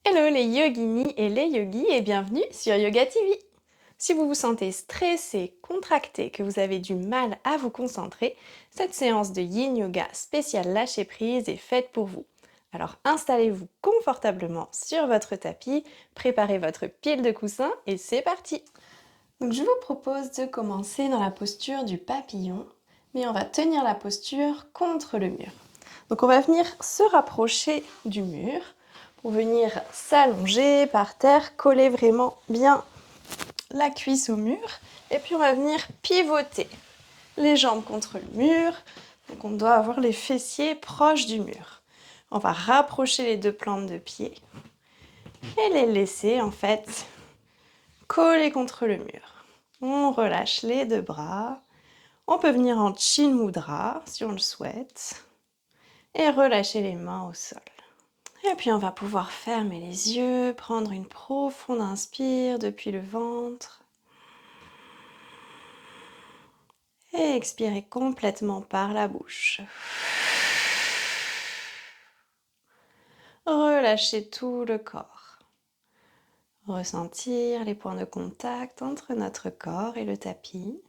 Hello les yoginis et les yogis et bienvenue sur Yoga TV. Si vous vous sentez stressé, contracté, que vous avez du mal à vous concentrer, cette séance de Yin Yoga spéciale lâcher prise est faite pour vous. Alors installez-vous confortablement sur votre tapis, préparez votre pile de coussins et c'est parti. Donc je vous propose de commencer dans la posture du papillon, mais on va tenir la posture contre le mur. Donc on va venir se rapprocher du mur pour venir s'allonger par terre, coller vraiment bien la cuisse au mur. Et puis on va venir pivoter les jambes contre le mur. Donc on doit avoir les fessiers proches du mur. On va rapprocher les deux plantes de pied et les laisser en fait coller contre le mur. On relâche les deux bras. On peut venir en Chin Mudra si on le souhaite et relâcher les mains au sol. Et puis on va pouvoir fermer les yeux, prendre une profonde inspire depuis le ventre et expirer complètement par la bouche. Relâchez tout le corps. Ressentir les points de contact entre notre corps et le tapis.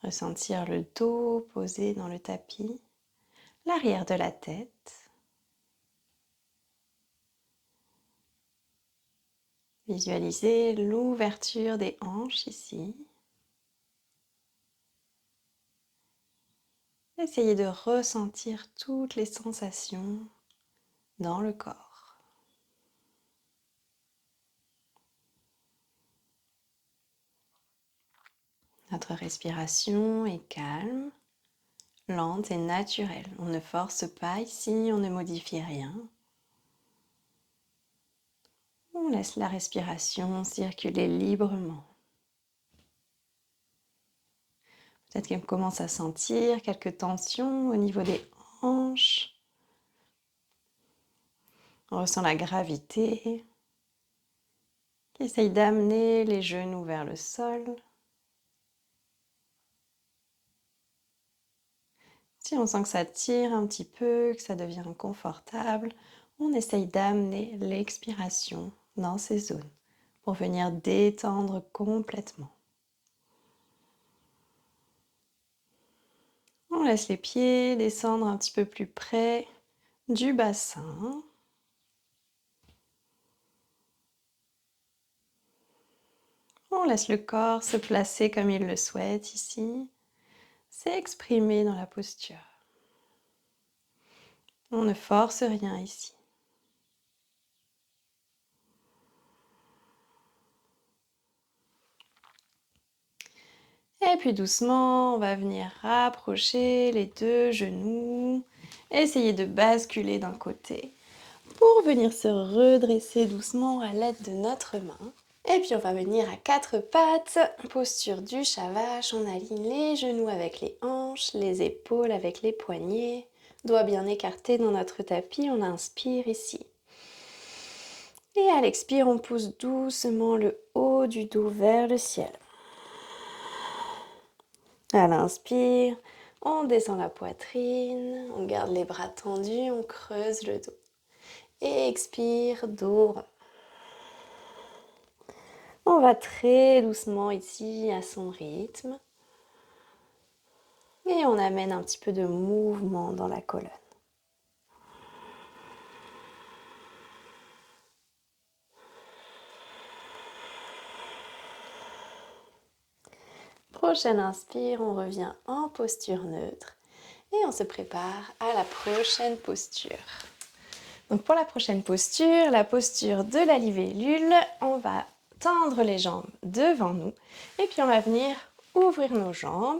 Ressentir le dos posé dans le tapis, l'arrière de la tête. Visualisez l'ouverture des hanches ici. Essayez de ressentir toutes les sensations dans le corps. Notre respiration est calme, lente et naturelle. On ne force pas ici, on ne modifie rien. On laisse la respiration circuler librement. Peut-être qu'on commence à sentir quelques tensions au niveau des hanches. On ressent la gravité qui essaye d'amener les genoux vers le sol. Si on sent que ça tire un petit peu, que ça devient confortable, on essaye d'amener l'expiration dans ces zones pour venir détendre complètement. On laisse les pieds descendre un petit peu plus près du bassin. On laisse le corps se placer comme il le souhaite ici, s'exprimer dans la posture. On ne force rien ici. Et puis doucement, on va venir rapprocher les deux genoux, essayer de basculer d'un côté pour venir se redresser doucement à l'aide de notre main. Et puis on va venir à quatre pattes, posture du Shavash, on aligne les genoux avec les hanches, les épaules avec les poignets, doigts bien écartés dans notre tapis, on inspire ici. Et à l'expire, on pousse doucement le haut du dos vers le ciel. À l'inspire, on descend la poitrine, on garde les bras tendus, on creuse le dos. Et expire, dos rond. On va très doucement ici à son rythme. Et on amène un petit peu de mouvement dans la colonne. Prochaine inspire, on revient en posture neutre. Et on se prépare à la prochaine posture. Donc pour la prochaine posture, la posture de la libellule, on va tendre les jambes devant nous et puis on va venir ouvrir nos jambes.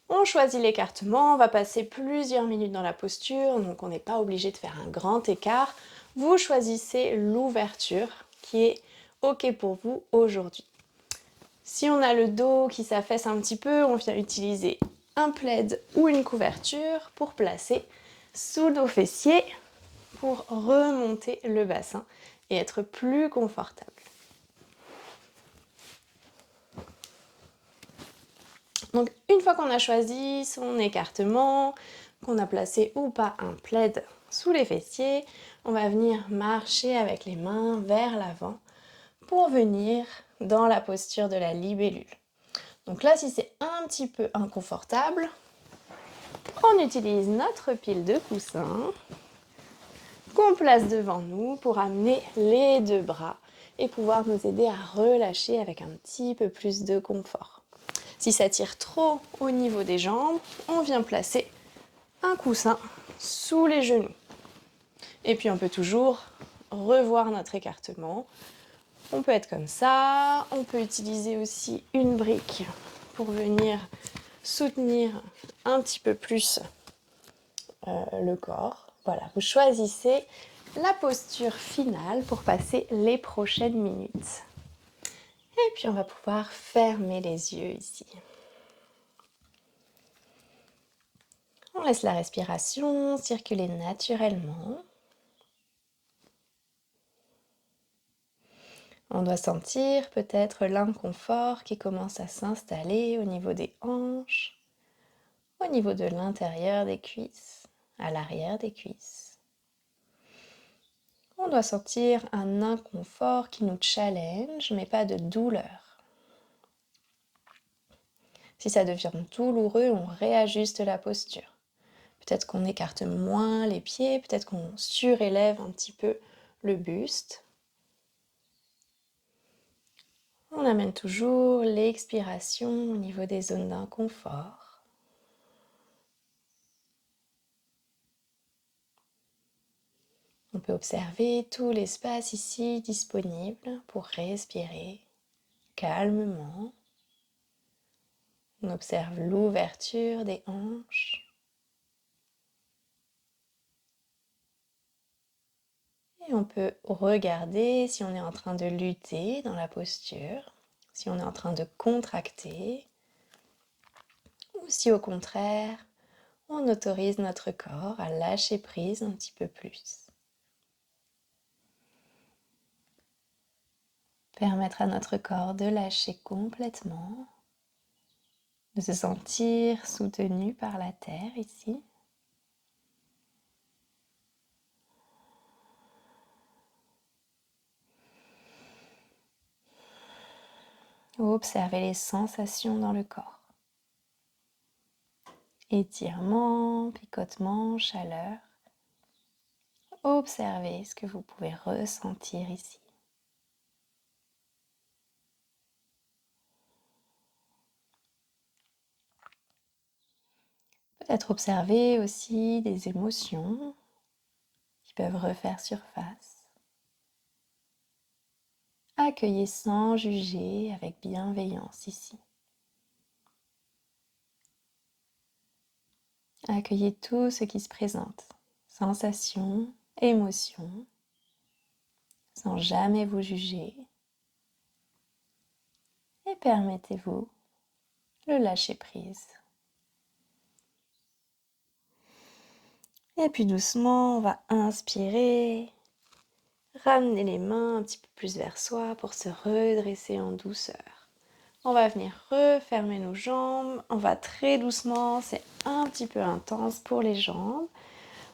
On choisit l'écartement, on va passer plusieurs minutes dans la posture, donc on n'est pas obligé de faire un grand écart. Vous choisissez l'ouverture qui est OK pour vous aujourd'hui. Si on a le dos qui s'affaisse un petit peu, on vient utiliser un plaid ou une couverture pour placer sous nos fessiers pour remonter le bassin et être plus confortable. Donc une fois qu'on a choisi son écartement, qu'on a placé ou pas un plaid sous les fessiers, on va venir marcher avec les mains vers l'avant pour venir dans la posture de la libellule. Donc là, si c'est un petit peu inconfortable, on utilise notre pile de coussins qu'on place devant nous pour amener les deux bras et pouvoir nous aider à relâcher avec un petit peu plus de confort. Si ça tire trop au niveau des jambes, on vient placer un coussin sous les genoux. Et puis on peut toujours revoir notre écartement. On peut être comme ça, on peut utiliser aussi une brique pour venir soutenir un petit peu plus le corps. Voilà, vous choisissez la posture finale pour passer les prochaines minutes. Et puis on va pouvoir fermer les yeux ici. On laisse la respiration circuler naturellement. On doit sentir peut-être l'inconfort qui commence à s'installer au niveau des hanches, au niveau de l'intérieur des cuisses, à l'arrière des cuisses. On doit sentir un inconfort qui nous challenge, mais pas de douleur. Si ça devient douloureux, on réajuste la posture. Peut-être qu'on écarte moins les pieds, peut-être qu'on surélève un petit peu le buste. On amène toujours l'expiration au niveau des zones d'inconfort. On peut observer tout l'espace ici disponible pour respirer calmement. On observe l'ouverture des hanches. Et on peut regarder si on est en train de lutter dans la posture, si on est en train de contracter, ou si au contraire, on autorise notre corps à lâcher prise un petit peu plus. Permettre à notre corps de lâcher complètement, de se sentir soutenu par la terre ici. Observez les sensations dans le corps. Étirement, picotement, chaleur. Observez ce que vous pouvez ressentir ici. Peut-être observer aussi des émotions qui peuvent refaire surface. Accueillez sans juger, avec bienveillance ici. Accueillez tout ce qui se présente, sensations, émotions, sans jamais vous juger. Et permettez-vous le lâcher prise. Et puis doucement, on va inspirer, ramener les mains un petit peu plus vers soi pour se redresser en douceur. On va venir refermer nos jambes, on va très doucement, c'est un petit peu intense pour les jambes.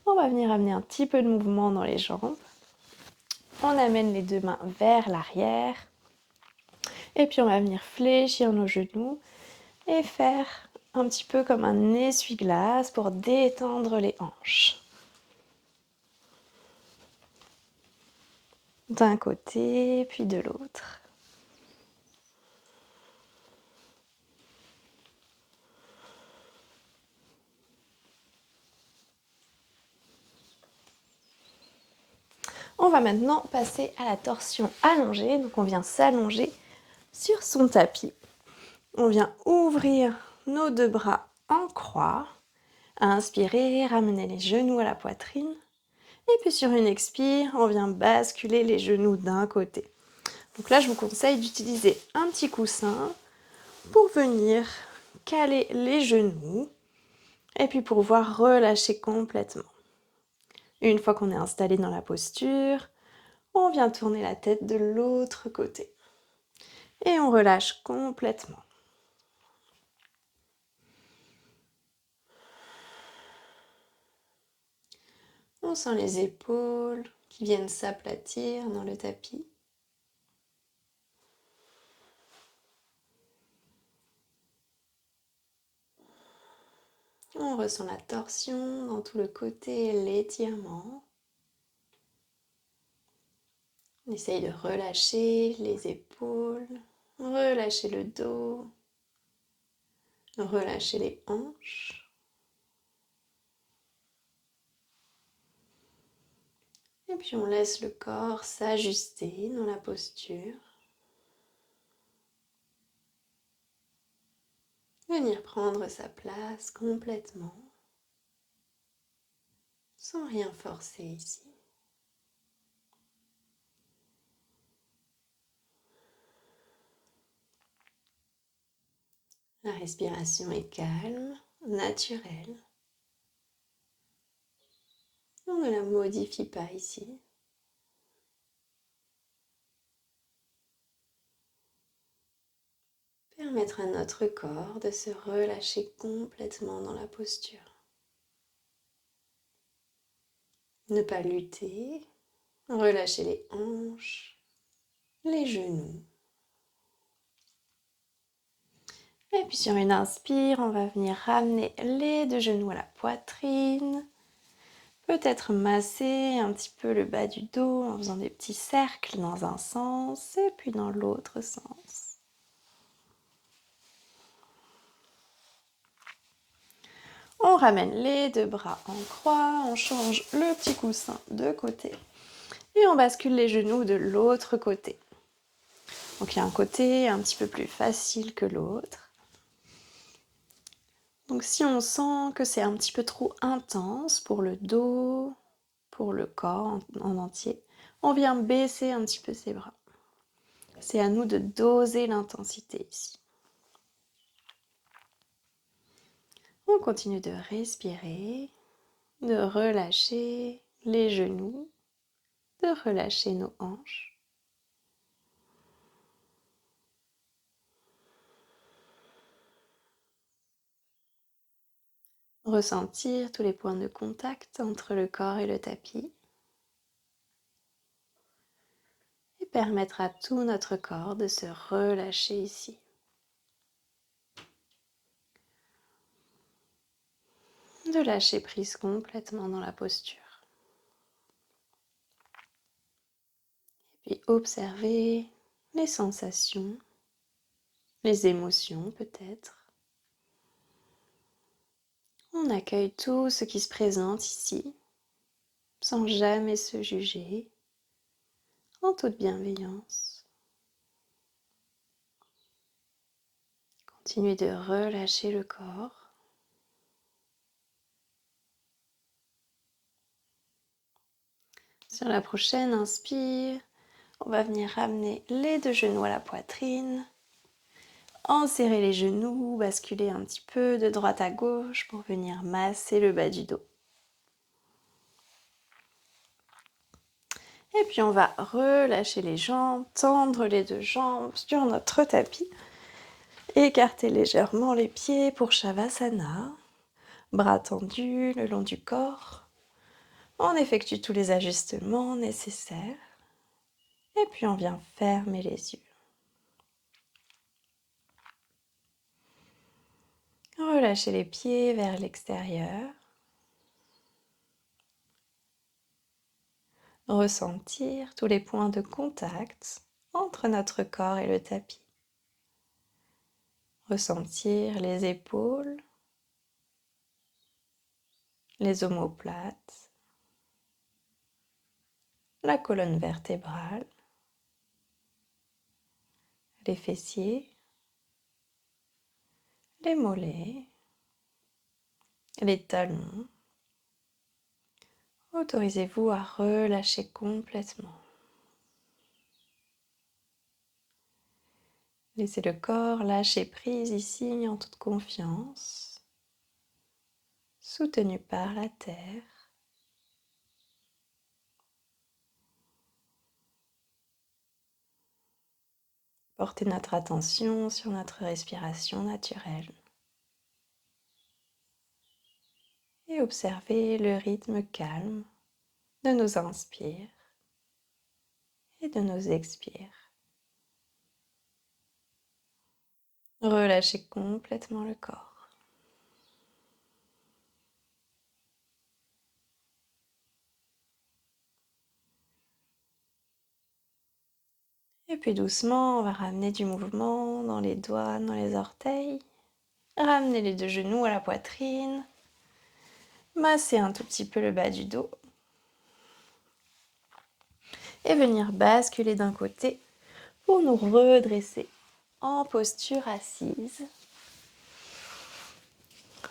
On va venir amener un petit peu de mouvement dans les jambes. On amène les deux mains vers l'arrière. Et puis on va venir fléchir nos genoux et faire un petit peu comme un essuie-glace pour détendre les hanches. D'un côté, puis de l'autre. On va maintenant passer à la torsion allongée. Donc on vient s'allonger sur son tapis. On vient ouvrir nos deux bras en croix. Inspirer, ramener les genoux à la poitrine. Et puis sur une expire, on vient basculer les genoux d'un côté. Donc là, je vous conseille d'utiliser un petit coussin pour venir caler les genoux et puis pour pouvoir relâcher complètement. Une fois qu'on est installé dans la posture, on vient tourner la tête de l'autre côté et on relâche complètement. On sent les épaules qui viennent s'aplatir dans le tapis. On ressent la torsion dans tout le côté, l'étirement. On essaye de relâcher les épaules, relâcher le dos, relâcher les hanches. Et puis on laisse le corps s'ajuster dans la posture. Venir prendre sa place complètement, sans rien forcer ici. La respiration est calme, naturelle. On ne la modifie pas ici. Permettre à notre corps de se relâcher complètement dans la posture. Ne pas lutter, relâcher les hanches, les genoux. Et puis sur une inspire, on va venir ramener les deux genoux à la poitrine. Peut-être masser un petit peu le bas du dos en faisant des petits cercles dans un sens et puis dans l'autre sens. On ramène les deux bras en croix, on change le petit coussin de côté et on bascule les genoux de l'autre côté. Donc il y a un côté un petit peu plus facile que l'autre. Donc si on sent que c'est un petit peu trop intense pour le dos, pour le corps en entier, on vient baisser un petit peu ses bras. C'est à nous de doser l'intensité ici. On continue de respirer, de relâcher les genoux, de relâcher nos hanches. Ressentir tous les points de contact entre le corps et le tapis. Et permettre à tout notre corps de se relâcher ici. De lâcher prise complètement dans la posture. Et puis observer les sensations, les émotions peut-être. On accueille tout ce qui se présente ici, sans jamais se juger, en toute bienveillance. Continuez de relâcher le corps. Sur la prochaine inspire, on va venir ramener les deux genoux à la poitrine, enserrer les genoux, basculer un petit peu de droite à gauche pour venir masser le bas du dos. Et puis on va relâcher les jambes, tendre les deux jambes sur notre tapis. Écarter légèrement les pieds pour Shavasana. Bras tendus le long du corps. On effectue tous les ajustements nécessaires. Et puis on vient fermer les yeux. Relâchez les pieds vers l'extérieur. Ressentir tous les points de contact entre notre corps et le tapis. Ressentir les épaules, les omoplates, la colonne vertébrale, les fessiers, les mollets, les talons. Autorisez-vous à relâcher complètement. Laissez le corps lâcher prise ici en toute confiance, soutenu par la terre. Portez notre attention sur notre respiration naturelle et observez le rythme calme de nos inspires et de nos expires. Relâchez complètement le corps. Et puis doucement, on va ramener du mouvement dans les doigts, dans les orteils. Ramener les deux genoux à la poitrine. Masser un tout petit peu le bas du dos. Et venir basculer d'un côté pour nous redresser en posture assise.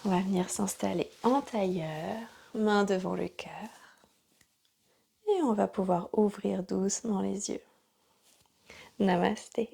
On va venir s'installer en tailleur, main devant le cœur. Et on va pouvoir ouvrir doucement les yeux. Namasté.